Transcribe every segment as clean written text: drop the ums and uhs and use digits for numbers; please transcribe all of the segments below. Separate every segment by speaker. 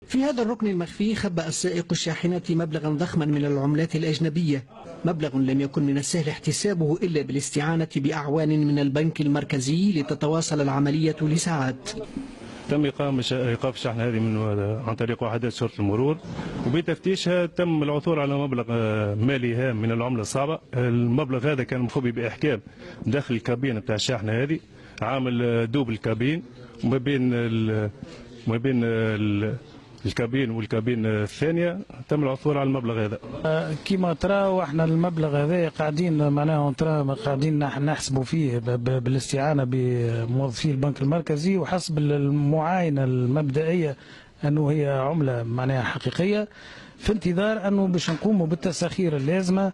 Speaker 1: في هذا الركن المخفي خبأ السائق الشاحنة مبلغا ضخما من العملات الأجنبية، مبلغ لم يكن من السهل احتسابه إلا بالاستعانة بأعوان من البنك المركزي لتتواصل العملية لساعات.
Speaker 2: تم إيقاف الشحنة هذه عن طريق وحدات شرطة المرور، وبتفتيشها تم العثور على مبلغ مالي هام من العملة الصعبة. المبلغ هذا كان مخبي بإحكام داخل الكابين بتاع الشحنة هذه، عامل دوب الكابين ما بين الكابين والكابين الثانية تم العثور على المبلغ هذا.
Speaker 3: كما ترى واحنا المبلغ هذا قاعدين معناها قاعدين نحسبوا فيه بالاستعانة بموظفي البنك المركزي، وحسب المعاينة المبدئية أنه هي عملة معناها حقيقية، في انتظار أنه باش نقوموا بالتساخير اللازمة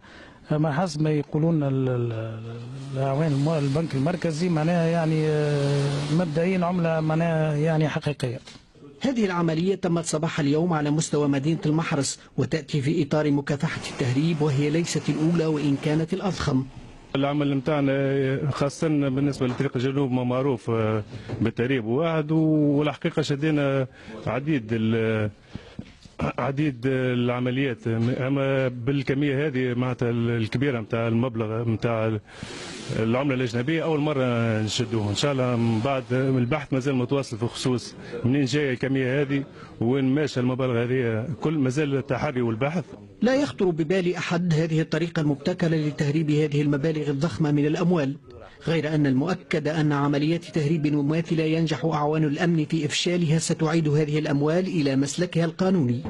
Speaker 3: ما حسب ما يقولون الأعوان البنك المركزي، معناها يعني مبدئيا عملة معناها يعني حقيقية.
Speaker 1: هذه العملية تمت صباح اليوم على مستوى مدينة المحرس، وتأتي في إطار مكافحة التهريب، وهي ليست الأولى وإن كانت الأضخم.
Speaker 2: العمل نتاعنا خاصة بالنسبة لطريق الجنوب ما معروف بالتهريب واحد، والحقيقة شدينا عديد العمليات، اما بالكميه هذه معناتها الكبيره نتاع المبلغ نتاع العمله الاجنبيه اول مره نشدوه. ان شاء الله من بعد البحث مازال متواصل في خصوص منين جايه الكميه هذه وين ماشى المبالغ هذه، كل مازال التحري والبحث.
Speaker 1: لا يخطر ببال احد هذه الطريقه المبتكره لتهريب هذه المبالغ الضخمه من الاموال، غير أن المؤكد أن عمليات تهريب مماثلة ينجح أعوان الأمن في إفشالها ستعيد هذه الأموال إلى مسلكها القانوني.